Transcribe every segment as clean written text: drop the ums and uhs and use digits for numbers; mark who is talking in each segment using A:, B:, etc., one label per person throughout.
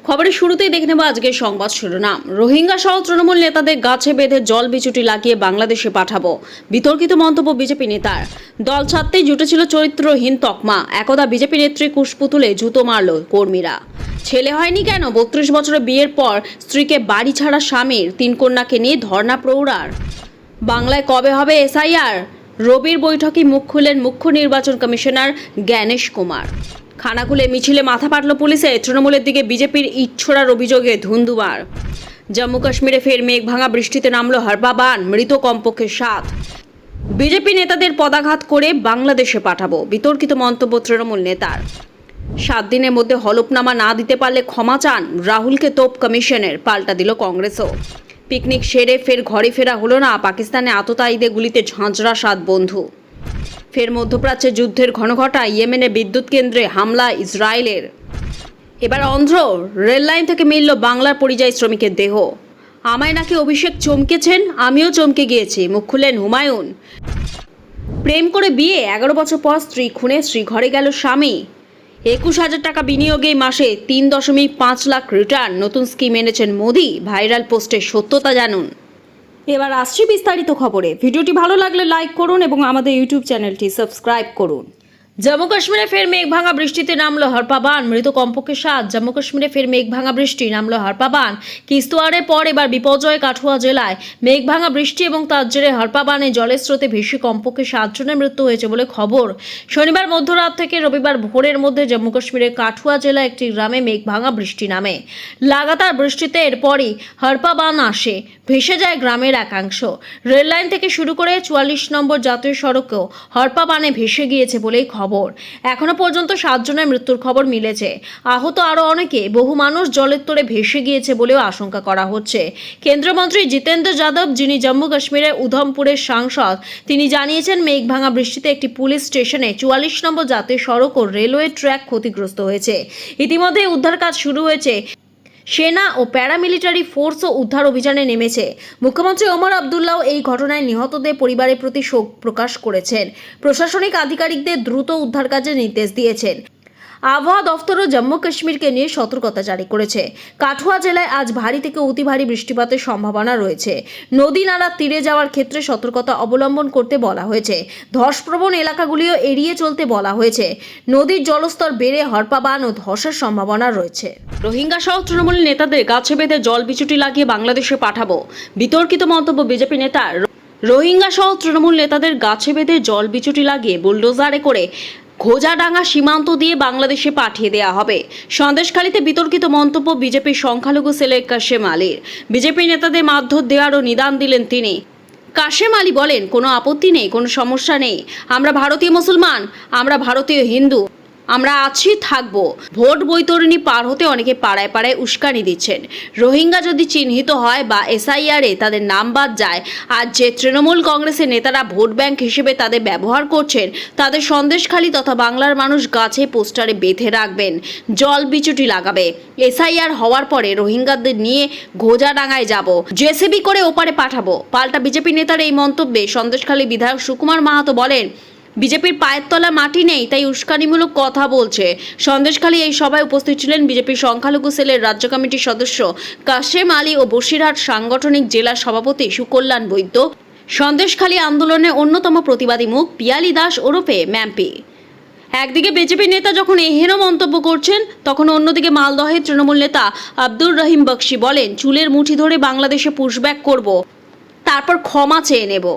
A: খবরের শুরুতেই দেখে নেব আজকের সংবাদ শিরোনাম। রোহিঙ্গা সহ তৃণমূল নেতাদের গাছে বেঁধে জল বিচুটি লাগিয়ে বাংলাদেশে পাঠাবো, বিতর্কিত মন্তব্য বিজেপি নেতার। দল ছাড়তেই জুটেছিল চরিত্রহীন তকমা, একদা বিজেপি নেত্রী কুশপুতুলে জুতো মারল কর্মীরা। ছেলে হয়নি কেন? 32 বছরের বিয়ের পর স্ত্রীকে বাড়ি ছাড়া স্বামীর, 3 কন্যাকে নিয়ে ধর্ণা প্রৌঢ়ার। বাংলায় কবে হবে এসআইআর? রবির বৈঠকে মুখ খুললেন মুখ্য নির্বাচন কমিশনার জ্ঞানেশ কুমার। খানাকুলে মিছিলে মাথা পাটল পুলিশে, তৃণমূলের দিকে বিজেপির ইট ছোড়ার অভিযোগে ধুন্ধুমার। জম্মু কাশ্মীরে ফের মেঘ ভাঙা বৃষ্টিতে নামল হারপা বান, মৃত কমপক্ষে 7। বিজেপি নেতাদের পদাঘাত করে বাংলাদেশে পাঠাবো, বিতর্কিত মন্তব্য তৃণমূল নেতার। 7 দিনের মধ্যে হলফনামা না দিতে পারলে ক্ষমা চান রাহুলকে তোপ কমিশনের, পাল্টা দিল কংগ্রেসও। পিকনিক সেরে ফের ঘরে ফেরা হলো না, পাকিস্তানে আততায়ীদের গুলিতে ঝাঁঝরা 7 বন্ধু। ফের মধ্যপ্রাচ্যে যুদ্ধের ঘনঘটা, ইয়েমেনে বিদ্যুৎ কেন্দ্রে হামলা ইসরায়েলের। এবার অন্ধ্র রেললাইন থেকে মিলল বাংলার পরিযায়ী শ্রমিকের দেহ। আমায় নাকি অভিষেক চমকেছেন, আমিও চমকে গিয়েছি, মুখ খুললেন হুমায়ুন। প্রেম করে বিয়ে, 11 বছর পর স্ত্রী খুনে, স্ত্রী ঘরে গেল স্বামী। 21,000 টাকা বিনিয়োগে মাসে 3.5 লাখ রিটার্ন, নতুন স্কিম এনেছেন মোদি। ভাইরাল পোস্টের সত্যতা জানুন। এবার আসছি বিস্তারিত খবরে। ভিডিওটি ভালো লাগলে লাইক করুন এবং আমাদের ইউটিউব চ্যানেলটি সাবস্ক্রাইব করুন। জম্মু কাশ্মীরে ফের মেঘ ভাঙা বৃষ্টিতে নামলো হারপা বান, মৃত কমপক্ষে 7। জম্মু কাশ্মীরে ফের মেঘ ভাঙা বৃষ্টি, নামলো হারপা বান। কিস্তোয়াড়ের পর এবার বিপর্যয় কাঠুয়া জেলায়। মেঘ ভাঙা বৃষ্টি এবং তার জেরে হারপা বানে জলের স্রোতে ভেসে কমপক্ষে 7 জনের মৃত্যু হয়েছে বলে খবর। শনিবার মধ্যরাত থেকে রবিবার ভোরের মধ্যে জম্মু কাশ্মীরের কাঠুয়া জেলা একটি গ্রামে মেঘ ভাঙা বৃষ্টি নামে। লাগাতার বৃষ্টিতে এরপরই হারপা বান আসে, ভেসে যায় গ্রামের একাংশ। রেললাইন থেকে শুরু করে 44 নম্বর জাতীয় সড়কেও হারপা বানে ভেসে গিয়েছে বলেই খবর। এখনো পর্যন্ত 7 জনের মৃত্যুর খবর মিলেছে। আহত আরো অনেকে, বহু মানুষ জলের তোড়ে ভেসে গিয়েছে বলেও আশঙ্কা করা হচ্ছে। কেন্দ্রীয় মন্ত্রী জিতেন্দ্র যাদব, যিনি জম্মু কাশ্মীরের উধমপুরের সাংসদ, তিনি জানিয়েছেন মেঘ ভাঙা বৃষ্টিতে একটি পুলিশ স্টেশনে 44 নম্বর জাতীয় সড়ক ও রেলওয়ে ট্র্যাক ক্ষতিগ্রস্ত হয়েছে। ইতিমধ্যে উদ্ধার কাজ শুরু হয়েছে। সেনা ও প্যারামিলিটারি ফোর্সও উদ্ধার অভিযানে নেমেছে। মুখ্যমন্ত্রী ওমর আবদুল্লাহ এই ঘটনায় নিহতদের পরিবারের প্রতি শোক প্রকাশ করেছেন। প্রশাসনিক আধিকারিকদের দ্রুত উদ্ধার কাজের নির্দেশ দিয়েছেন। আবহাওয়া দফতরও জম্মু কাশ্মীরকে নিয়ে সতর্কতা জারি করেছে। কাঠুয়া জেলায় আজ ভারী থেকে অতি ভারী বৃষ্টিপাতের সম্ভাবনা রয়েছে। নদী নালার তীরে যাওয়ার ক্ষেত্রে সতর্কতা অবলম্বন করতে বলা হয়েছে। ধসপ্রবণ এলাকাগুলিও এড়িয়ে চলতে বলা হয়েছে। নদীর জলস্তর বেড়ে হারপা বান ও ধসের সম্ভাবনা রয়েছে। রোহিঙ্গা সহ তৃণমূল নেতাদের গাছে বেঁধে জল বিচুটি লাগিয়ে বাংলাদেশে পাঠাবো, বিতর্কিত মন্তব্য বিজেপি নেতার। রোহিঙ্গা সহ তৃণমূল নেতাদের গাছে বেঁধে জল বিচুটি লাগিয়ে বুলডোজারে করে ঘোজাডাঙ্গা সীমান্ত দিয়ে বাংলাদেশে পাঠিয়ে দেওয়া হবে। সন্দেশখালীতে বিতর্কিত মন্তব্য বিজেপির সংখ্যালঘু সেলের কাশেম আলীর। বিজেপি নেতাদের মারধর দেওয়ারও নিদান দিলেন তিনি। কাশেম আলী বলেন, কোনো আপত্তি নেই, কোনো সমস্যা নেই। আমরা ভারতীয় মুসলমান, আমরা ভারতীয় হিন্দু, আমরা আছি, থাকবো। ভোট বৈতরণী পার হতে অনেকে পাড়ায় পাড়ায় উস্কানি দিচ্ছেন। রোহিঙ্গা যদি চিহ্নিত হয় বা এসআইআরে তাদের নাম বাদ যায়, আর যে তৃণমূল কংগ্রেসের নেতারা ভোট ব্যাংক হিসেবে তাদের ব্যবহার করছেন, তাদের সন্দেশখালী তথা বাংলার মানুষ গাছে পোস্টারে বেঁধে রাখবেন, জল বিচুটি লাগাবে। এসআইআর হওয়ার পরে রোহিঙ্গাদের নিয়ে ঘোজাডাঙ্গায় যাব, জেসিবি করে ওপারে পাঠাবো। পাল্টা বিজেপি নেতার এই মন্তব্যে সন্দেশখালী বিধায়ক সুকুমার মাহাতো বলেন, বিজেপির পায়ের তলা মাটি নেই, তাই উস্কানিমূলক কথা বলছে। সন্দেশখালী এই সভায় উপস্থিত ছিলেন বিজেপির সংখ্যালঘু সেলের রাজ্য কমিটির সদস্য কাশেম আলী ও বসিরহাট সাংগঠনিক জেলা সভাপতি সুকল্যাণ বৈদ্য। সন্দেশখালী আন্দোলনের অন্যতম প্রতিবাদী মুখ পিয়ালি দাস ওরফে ম্যাম্পি। একদিকে বিজেপি নেতা যখন এহেন মন্তব্য করছেন, তখন অন্যদিকে মালদহের তৃণমূল নেতা আব্দুর রহিম বক্সি বলেন, চুলের মুঠি ধরে বাংলাদেশে পুশব্যাক করব, তারপর ক্ষমা চেয়ে নেব।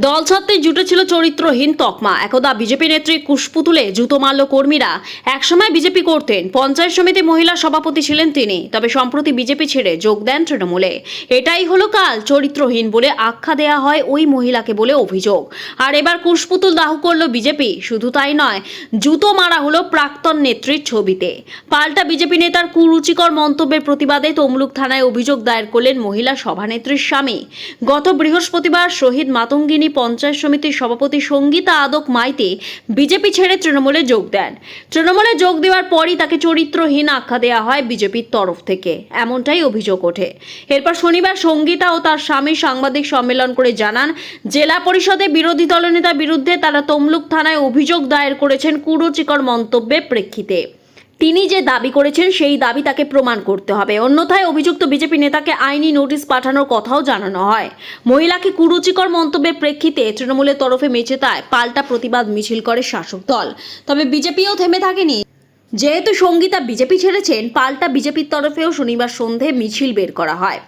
A: দল ছাড়তে জুটেছিল চরিত্রহীন তকমা, একদা বিজেপি নেত্রী কুশপুতুলে জুতো মারল কর্মীরা। একসময় বিজেপি করতেন, পঞ্চায়েত সমিতি মহিলা সভাপতি ছিলেন তিনি, তবে সম্প্রতি বিজেপি ছেড়ে যোগ দেন তৃণমূলে। এটাই হলো কাল, চরিত্রহীন বলে আখ্যা দেয়া হয় ওই মহিলাকে বলে অভিযোগ। আর এবার কুশপুতুল দাহ করলো বিজেপি। শুধু তাই নয়, জুতো মারা হলো প্রাক্তন নেত্রীর ছবিতে। পাল্টা বিজেপি নেতার কুরুচিকর মন্তব্যের প্রতিবাদে তমলুক থানায় অভিযোগ দায়ের করলেন মহিলা সভানেত্রীর স্বামী। গত বৃহস্পতিবার শহীদ মাতঙ্গিনী পঞ্চায়েত সমিতির সভাপতি সঙ্গীতা আদক মাইতি বিজেপি ছেড়ে তৃণমূলে যোগ দেন। তৃণমূলে যোগ দেওয়ার পরই তাকে চরিত্রহীন আখ্যা দেওয়া হয় বিজেপির তরফ থেকে, এমনটাই অভিযোগ ওঠে। এরপর শনিবার সঙ্গীতা ও তার স্বামী সাংবাদিক সম্মেলন করে জানান, জেলা পরিষদে বিরোধী দলনেতার বিরুদ্ধে তারা তমলুক থানায় অভিযোগ দায়ের করেছেন কুরুচিকর মন্তব্যের প্রেক্ষিতে। তিনি যে দাবি করেছেন সেই দাবি তাকে প্রমাণ করতে হবে, অন্যথায় অভিযুক্ত বিজেপি নেতাকে আইনি নোটিশ পাঠানোর কথাও জানানো হয়। মহিলাকে কুরুচিকর মন্তব্যের প্রেক্ষিতে তৃণমূলের তরফে মেচেতায় পাল্টা প্রতিবাদ মিছিল করে শাসক দল। তবে বিজেপিও থেমে থাকেনি। যেহেতু সঙ্গীতা বিজেপি ছেড়েছেন, পাল্টা বিজেপির তরফেও শনিবার সন্ধে মিছিল বের করা হয়।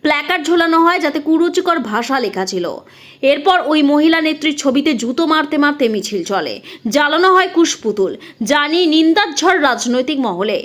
A: প্ল্যাকার্ড ঝোলানো হয় যাতে কুরুচিকর ভাষা লেখা ছিল। এরপর ওই মহিলা নেত্রীর ছবিতে জুতো মারতে মারতে মিছিল চলে, জ্বালানো হয় কুশপুতুল, যা নিয়ে নিন্দার ঝড় রাজনৈতিক মহলে।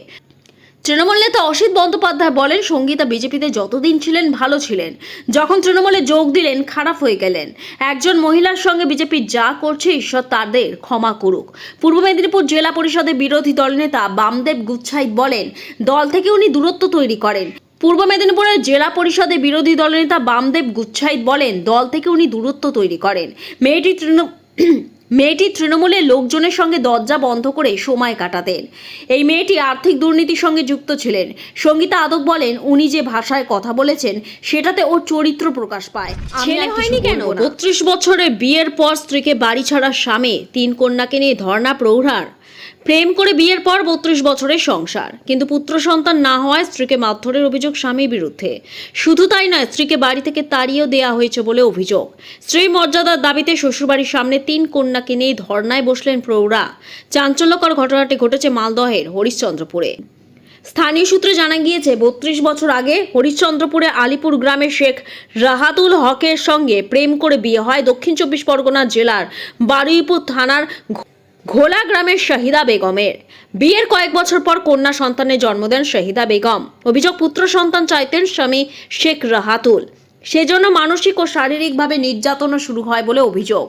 A: তৃণমূল নেতা অসিত বন্দ্যোপাধ্যায় বলেন, সঙ্গীতা বিজেপিতে যতদিন ছিলেন ভালো ছিলেন, যখন তৃণমূলে যোগ দিলেন খারাপ হয়ে গেলেন। একজন মহিলার সঙ্গে বিজেপি যা করছে ঈশ্বর তাদের ক্ষমা করুক। পূর্ব মেদিনীপুর জেলা পরিষদের বিরোধী দলনেতা বামদেব গুচ্ছাইত বলেন, দল থেকে উনি দূরত্ব তৈরি করেন। পূর্ব মেদিনীপুরের জেলা পরিষদের বিরোধী দলনেতা বামদেব গুচ্ছাইত বলেন, দল থেকে উনি দূরত্ব তৈরি করেন। মেয়েটি তৃণমূলের লোকজনের সঙ্গে দরজা বন্ধ করে সময় কাটাতেন। এই মেয়েটি আর্থিক দুর্নীতির সঙ্গে যুক্ত ছিলেন। সঙ্গীতা আদক বলেন, উনি যে ভাষায় কথা বলেছেন সেটাতে ওর চরিত্র প্রকাশ পায়। ছেলে হয়নি কেন? 32 বছরের বিয়ের পর স্ত্রীকে বাড়ি ছাড়া স্বামী, 3 কন্যাকে নিয়ে ধর্ণা প্রৌঢ়ার। প্রেম করে বিয়ের পর 32 বছরের সংসার, কিন্তু পুত্র সন্তান না হওয়ায় স্ত্রীকে মারধরের অভিযোগ স্বামীর বিরুদ্ধে। শুধু তাই নয়, স্ত্রীকে বাড়ি থেকে তাড়িয়েও দেওয়া হয়েছে বলে অভিযোগ। স্ত্রীর মর্যাদার দাবিতে শ্বশুরবাড়ির সামনে 3 কন্যাকে নিয়ে ধর্নায় বসলেন প্রৌঢ়া। চাঞ্চল্যকর ঘটনাটি ঘটেছে মালদহের হরিশ্চন্দ্রপুরে। স্থানীয় সূত্রে জানা গিয়েছে, 32 বছর আগে হরিশ্চন্দ্রপুরে আলিপুর গ্রামের শেখ রাহাতুল হকের সঙ্গে প্রেম করে বিয়ে হয় দক্ষিণ 24 পরগনা জেলার বারুইপুর থানার ঘোলা গ্রামের শাহিদা বেগমের। বিয়ের কয়েক বছর পর কন্যা সন্তানের জন্ম দেন শাহিদা বেগম। অভিযোগ, পুত্র সন্তান চাইতেন স্বামী শেখ রাহাতুল, সেজন্য মানসিক ও শারীরিকভাবে নির্যাতনও শুরু হয় বলে অভিযোগ।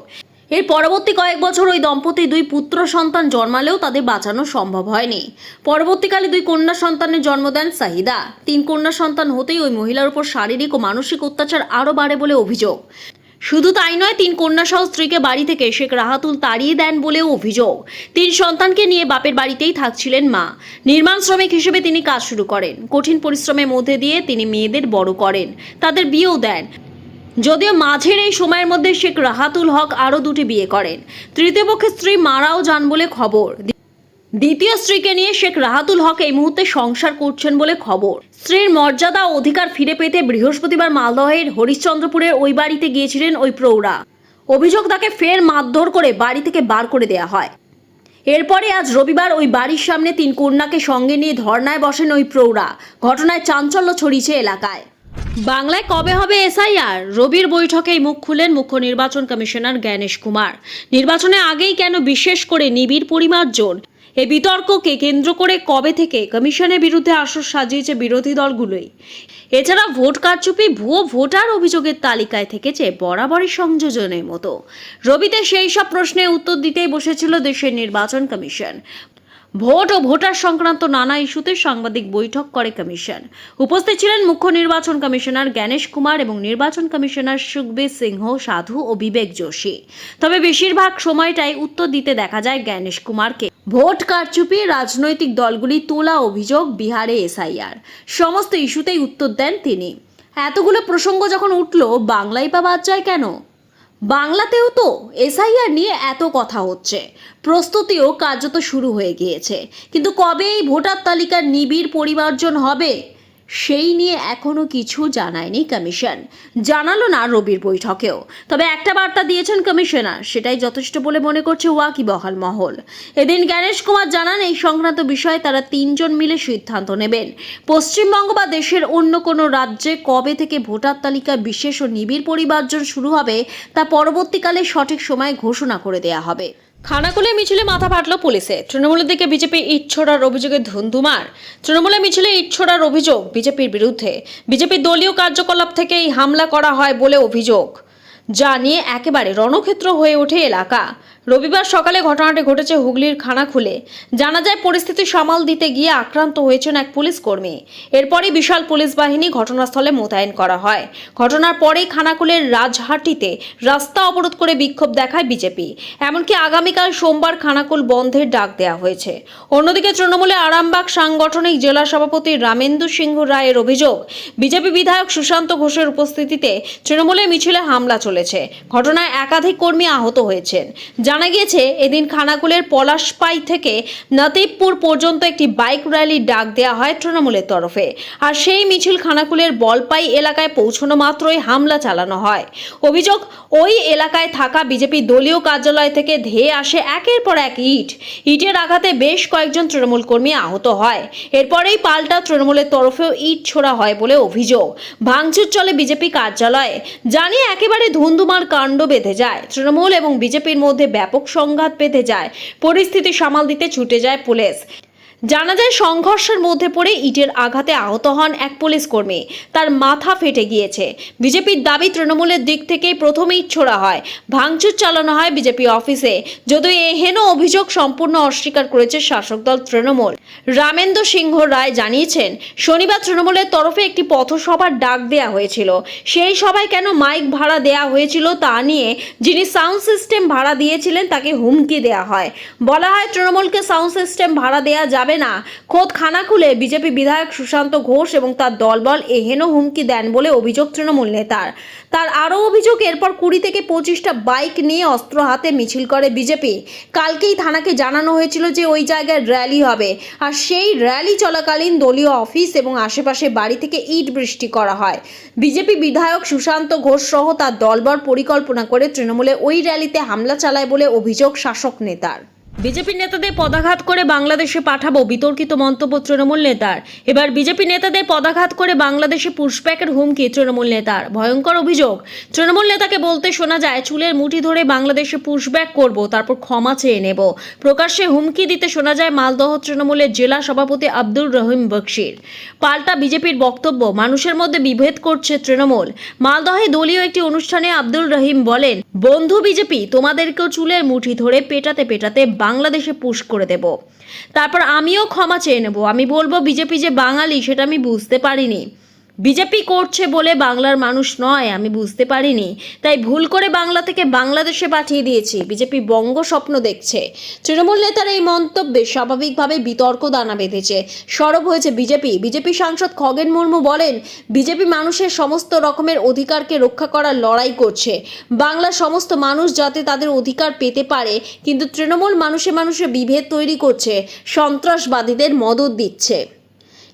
A: এর পরবর্তী কয়েক বছর ওই দম্পতি 2 পুত্র সন্তান জন্মালেও তাদের বাঁচানো সম্ভব হয়নি। পরবর্তীকালে 2 কন্যা সন্তানের জন্ম দেন শাহিদা। 3 কন্যা সন্তান হতেই ওই মহিলার উপর শারীরিক ও মানসিক অত্যাচার আরও বাড়ে বলে অভিযোগ। শুধু তাই নয়, 3 কন্যা সহ স্ত্রীকে বাড়ি থেকে শেখ রাহাতুল তাড়িয়ে দেন বলেও অভিযোগ। 3 সন্তানকে নিয়ে বাপের বাড়িতেই থাকছিলেন মা। নির্মাণ শ্রমিক হিসেবে তিনি কাজ শুরু করেন। কঠিন পরিশ্রমের মধ্যে দিয়ে তিনি মেয়েদের বড় করেন, তাদের বিয়েও দেন। যদিও মাঝের এই সময়ের মধ্যে শেখ রাহাতুল হক আরও 2টি বিয়ে করেন। তৃতীয় পক্ষের স্ত্রী মারাও যান বলে খবর। দ্বিতীয় স্ত্রীকে নিয়ে শেখ রাহাতুল হক এই মুহূর্তে সংসার করছেন বলে খবর। স্ত্রীর মর্যাদা ও অধিকার ফিরে পেতে বৃহস্পতিবার মালদহের হরিশ্চন্দ্রপুরের ওই বাড়িতে গিয়েছিলেন ওই প্রৌঢ়া। অভিযোগ, তাকে ফের মারধর করে বাড়ি থেকে বার করে দেওয়া হয়। এরপরে আজ রবিবার ওই বাড়ির সামনে 3 কন্যাকে সঙ্গে নিয়ে ধর্নায় বসেন ওই প্রৌঢ়া। ঘটনায় চাঞ্চল্য ছড়িয়েছে এলাকায়। বাংলায় কবে হবে এসআইআর? রবির বৈঠকেই মুখ খুলেন মুখ্য নির্বাচন কমিশনার জ্ঞানেশ কুমার। নির্বাচনে আগেই কেন বিশেষ করে নিবিড় পরিমার্জন? এই বিতর্ককে কেন্দ্র করে কবে থেকে কমিশনের বিরুদ্ধে আসর সাজিয়েছে বিরোধী দলগুলোই। এছাড়া ভোট কারচুপি, ভুয়ো ভোটার অভিযোগের তালিকায় থেকেছে বরাবরই সংযোজনের মতো। রবিতে সেই সব প্রশ্নের উত্তর দিতেই বসেছিল দেশের নির্বাচন কমিশন। ভোট ও ভোটার সংক্রান্ত নানা ইস্যুতে সাংবাদিক বৈঠক করে কমিশন। উপস্থিত ছিলেন মুখ্য নির্বাচন কমিশনার জ্ঞানেশ কুমার এবং নির্বাচন কমিশনার সুখবীর সিংহ সাধু ও বিবেক যোশী। তবে বেশিরভাগ সময়টাই উত্তর দিতে দেখা যায় জ্ঞানেশ কুমারকে। ভোট কারচুপি, রাজনৈতিক দলগুলি তোলা অভিযোগ, বিহারে এসআইআর, সমস্ত ইস্যুতেই উত্তর দেন তিনি। এতগুলো প্রসঙ্গ যখন উঠল, বাংলায় বা বাদ যায় কেন? বাংলাতেও তো এসআইআর নিয়ে এত কথা হচ্ছে, প্রস্তুতিও কার্যত শুরু হয়ে গিয়েছে, কিন্তু কবে এই ভোটার তালিকার নিবিড় পরিমার্জন হবে সেই নিয়ে এখনো কিছু জানায়নি কমিশন। জানালো না রবির বৈঠকেও। তবে একটা বার্তা দিয়েছেন কমিশনার, সেটাই যথেষ্ট বলে মনে করছে ওয়াকিবহাল মহল। এদিন জ্ঞানেশ কুমার জানান, এই সংক্রান্ত বিষয়ে তারা 3 জন মিলে সিদ্ধান্ত নেবেন। পশ্চিমবঙ্গ বা দেশের অন্য কোনো রাজ্যে কবে থেকে ভোটার তালিকার বিশেষ ও নিবিড় পরিমার্জন শুরু হবে তা পরবর্তীকালে সঠিক সময় ঘোষণা করে দেওয়া হবে। খানাকুলে মিছিলে মাথা ফাটল পুলিশে। তৃণমূলের দিকে বিজেপি ইট ছোড়ার অভিযোগে ধুন্ধুমার। তৃণমূলের মিছিলে ইট ছোড়ার অভিযোগ বিজেপির বিরুদ্ধে। বিজেপির দলীয় কার্যকলাপ থেকেই হামলা করা হয় বলে অভিযোগ, যা নিয়ে একেবারে রণক্ষেত্র হয়ে ওঠে এলাকা। রবিবার সকালে ঘটনাটি ঘটেছে হুগলির খানাকুলে। জানা যায়, পরিস্থিতি সামাল দিতে গিয়ে আক্রান্ত হয়েছেন এক পুলিশ কর্মী। এরপরই বিশাল পুলিশ বাহিনী ঘটনাস্থলে মোতায়েন করা হয়। ঘটনার পরেই খানাকুলের রাজহাটিতে রাস্তা অবরোধ করে বিক্ষোভ দেখায় বিজেপি। এমনকি আগামীকাল সোমবার খানাকুল বন্ধের ডাক দেওয়া হয়েছে। অন্যদিকে তৃণমূলের আরামবাগ সাংগঠনিক জেলা সভাপতি রামেন্দু সিংহ রায়ের অভিযোগ, বিজেপি বিধায়ক সুশান্ত ঘোষের উপস্থিতিতে তৃণমূলের মিছিলে হামলা চলেছে। ঘটনায় একাধিক কর্মী আহত হয়েছেন। জানা গিয়েছে এদিন খানাকুলের পলাশপাই থেকে নাতিবপুর পর্যন্ত একটি বাইক র্যালি ডাক দেওয়া হয় তৃণমূলের তরফে। আর সেই মিছিল খানাকুলের বলপাই এলাকায় পৌঁছানো মাত্রই হামলা চালানো হয়। অভিযোগ, ওই এলাকায় থাকা বিজেপি দলীয় কার্যালয় থেকে ধেয়ে আসে একের পর এক ইটের আঘাতে বেশ কয়েকজন তৃণমূল কর্মী আহত হয়। এরপরেই পাল্টা তৃণমূলের তরফেও ইট ছোড়া হয় বলে অভিযোগ। ভাঙচুর চলে বিজেপি কার্যালয়ে, জানিয়ে একেবারে ধুন্ধুমার কাণ্ড বেঁধে যায়। তৃণমূল এবং বিজেপির মধ্যে ব্যাপক সংঘাত বেঁধে যায়। পরিস্থিতি সামাল দিতে ছুটে যায় পুলিশ। জানা যায় সংঘর্ষের মধ্যে পড়ে ইটের আঘাতে আহত হন এক পুলিশ কর্মী, তার মাথা ফেটে গিয়েছে। বিজেপির দাবি তৃণমূলের দিক থেকেই প্রথমে ইট ছোড়া হয়, ভাঙচুর চালানো হয় বিজেপি অফিসে। যদিও এই হেন অভিযোগ সম্পূর্ণ অস্বীকার করেছে শাসক দল তৃণমূল। রামেন্দ্র সিংহ রায় জানিয়েছেন, শনিবার তৃণমূলের তরফে একটি পথসভার ডাক দেওয়া হয়েছিল। সেই সভায় কেন মাইক ভাড়া দেওয়া হয়েছিল তা নিয়ে যিনি সাউন্ড সিস্টেম ভাড়া দিয়েছিলেন তাকে হুমকি দেওয়া হয়। বলা হয় তৃণমূলকে সাউন্ড সিস্টেম ভাড়া দেওয়া যাবে না। খোদ খানাকুলে বিজেপি বিধায়ক সুশান্ত ঘোষ এবং তার দলবল এহেন হুমকি দেন বলে অভিযোগ তৃণমূল নেতার। তার আরও অভিযোগ, এরপর 20 থেকে 25টা বাইক নিয়ে অস্ত্র হাতে মিছিল করে বিজেপি। কালকেই থানাকে জানানো হয়েছিল যে ওই জায়গায় র্যালি হবে, আর সেই র্যালি চলাকালীন দলীয় অফিস এবং আশেপাশে বাড়ি থেকে ইট বৃষ্টি করা হয়। বিজেপি বিধায়ক সুশান্ত ঘোষ সহ তার দলবল পরিকল্পনা করে তৃণমূলে ওই র্যালিতে হামলা চালায় বলে অভিযোগ শাসক নেতার। বিজেপি নেতাদের পদাঘাত করে বাংলাদেশে পাঠাবো, বিতর্কিত মন্তব্য তৃণমূল নেতার। এবার বিজেপি নেতাদের পদাঘাত করে বাংলাদেশে পুশব্যাকের হুমকি তৃণমূল নেতার। ভয়ঙ্কর অভিযোগ, তৃণমূল নেতাকে বলতে শোনা যায় চুলের মুঠি ধরে বাংলাদেশে পুশব্যাক করব, তারপর ক্ষমা চেয়ে নেব। প্রকাশ্যে হুমকি দিতে শোনা যায় মালদহ তৃণমূলের জেলা সভাপতি আব্দুল রহিম বক্সির। পাল্টা বিজেপির বক্তব্য, মানুষের মধ্যে বিভেদ করছে তৃণমূল। মালদহে দলীয় একটি অনুষ্ঠানে আব্দুল রহিম বলেন, বন্ধু বিজেপি, তোমাদেরকেও চুলের মুঠি ধরে পেটাতে পেটাতে বাংলাদেশে পুশ করে দেব, তারপর আমিও ক্ষমা চেয়ে নেব। আমি বলবো বিজেপি যে বাঙালি সেটা আমি বুঝতে পারিনি। বিজেপি করছে বলে বাংলার মানুষ নয়, আমি বুঝতে পারিনি, তাই ভুল করে বাংলা থেকে বাংলাদেশে পাঠিয়ে দিয়েছি। বিজেপি বঙ্গ স্বপ্ন দেখছে। তৃণমূল নেতার এই মন্তব্যে স্বাভাবিকভাবে বিতর্ক দানা বেঁধেছে। সরব হয়েছে বিজেপি সাংসদ খগেন মুর্মু বলেন, বিজেপি মানুষের সমস্ত রকমের অধিকারকে রক্ষা করার লড়াই করছে। বাংলার সমস্ত মানুষ যাতে তাদের অধিকার পেতে পারে, কিন্তু তৃণমূল মানুষে মানুষে বিভেদ তৈরি করছে, সন্ত্রাসবাদীদের মদত দিচ্ছে।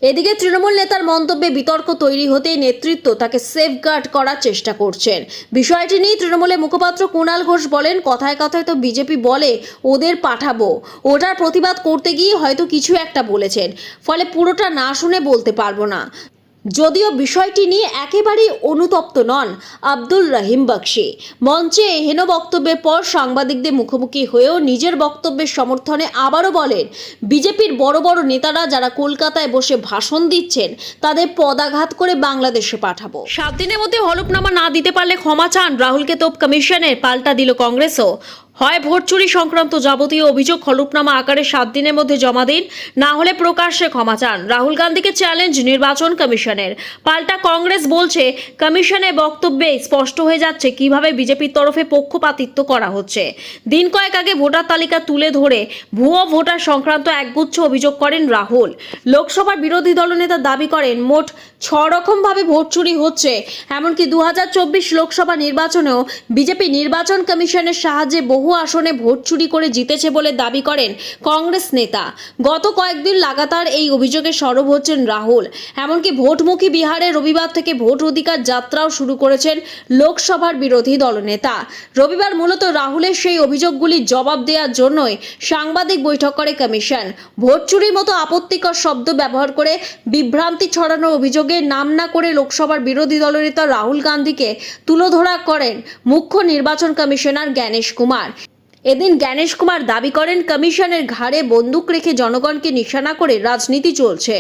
A: এদিকে তৃণমূল নেতার মন্তব্যে বিতর্ক তৈরি হতেই নেতৃত্ব তাকে সেফগার্ড করার চেষ্টা করছেন। বিষয়টি নিয়ে তৃণমূলের মুখপাত্র কুণাল ঘোষ বলেন, কথায় কথায় তো বিজেপি বলে ওদের পাঠাবো, ওটার প্রতিবাদ করতে গিয়ে হয়তো কিছু একটা বলেছেন, ফলে পুরোটা না শুনে বলতে পারবো না। যদিও বিষয়টি নিয়ে একেবারেই অনুতপ্ত নন আব্দুল রহিম বক্সি। মঞ্চে এহেন বক্তব্যের পর সাংবাদিকদের মুখোমুখি হয়েও নিজের বক্তব্যের সমর্থনে আবারও বলেন, বিজেপির বড় বড় নেতারা যারা কলকাতায় বসে ভাষণ দিচ্ছেন তাদের পদাঘাত করে বাংলাদেশে পাঠাবো। 7 দিনের মধ্যে হলফনামা না দিতে পারলে ক্ষমা চান রাহুলকে তোপ কমিশনের। পাল্টা দিল কংগ্রেসও। হয় ভোট চুরি সংক্রান্ত যাবতীয় অভিযোগ হলফনামা আকারে 7 দিনের মধ্যে জমা দিন, না হলে প্রকাশ্যে ক্ষমা চান। রাহুল গান্ধীকে চ্যালেঞ্জ নির্বাচন কমিশনের। পাল্টা কংগ্রেস বলছে, কমিশনের বক্তব্যে স্পষ্ট হয়ে যাচ্ছে কিভাবে বিজেপির তরফে পক্ষপাতিত্ব করা হচ্ছে। দিন কয়েক আগে ভোটার তালিকা তুলে ধরে ভুয়ো ভোটার সংক্রান্ত একগুচ্ছ অভিযোগ করেন রাহুল। লোকসভার বিরোধী দলনেতা দাবি করেন মোট 6 রকমভাবে ভোট চুরি হচ্ছে। এমনকি 2024 লোকসভা নির্বাচনেও বিজেপি নির্বাচন কমিশনের সাহায্যে বহু আসনে ভোট চুরি করে জিতেছে বলে দাবি করেন কংগ্রেস নেতা। গত কয়েকদিন লাগাতার এই অভিযোগে সরব হচ্ছেন রাহুল। এমনকি ভোটমুখী বিহারে রবিবার থেকে ভোট অধিকার যাত্রাও শুরু করেছেন লোকসভার বিরোধী দলনেতা। রবিবার মূলত রাহুলের সেই অভিযোগগুলির জবাব দেওয়ার জন্যই সাংবাদিক বৈঠক করে কমিশন। ভোট চুরির মতো আপত্তিকর শব্দ ব্যবহার করে বিভ্রান্তি ছড়ানোর অভিযোগে নাম না করে লোকসভার বিরোধী দলনেতা রাহুল গান্ধীকে তুলোধরা করেন মুখ্য নির্বাচন কমিশনার জ্ঞানেশ কুমার। এদিন জ্ঞানেশ কুমার দাবি করেন, কমিশনের ঘাড়ে বন্দুক রেখে জনগণকে নিশানা করে রাজনীতি চলছে।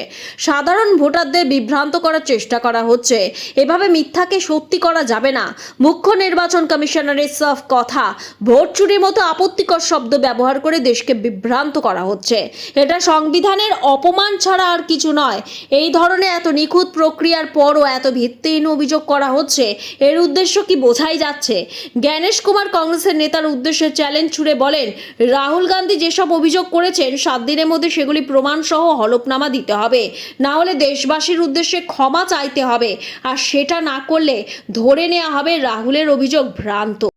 A: সাধারণ ভোটারদের বিভ্রান্ত করার চেষ্টা করা হচ্ছে। এভাবে মিথ্যাকে সত্যি করা যাবে না। মুখ্য নির্বাচন কমিশনারের সাফ কথা, ভোট চুরির মতো আপত্তিকর শব্দ ব্যবহার করে দেশকে বিভ্রান্ত করা হচ্ছে। এটা সংবিধানের অপমান ছাড়া আর কিছু নয়। এই ধরনের এত নিখুঁত প্রক্রিয়ার পরও এত ভিত্তিহীন অভিযোগ করা হচ্ছে, এর উদ্দেশ্য কি বোঝাই যাচ্ছে। জ্ঞানেশ কুমার কংগ্রেসের নেতার উদ্দেশ্যে চ্যালেঞ্জ ছুড়ে বলেন, রাহুল গান্ধী যেসব অভিযোগ করেছেন 7 দিনের মধ্যে সেগুলি প্রমাণ সহ হলফনামা দিতে হবে, না হলে দেশবাসীর উদ্দেশ্যে ক্ষমা চাইতে হবে, আর সেটা না করলে ধরে নেওয়া হবে রাহুলের অভিযোগ ভ্রান্ত।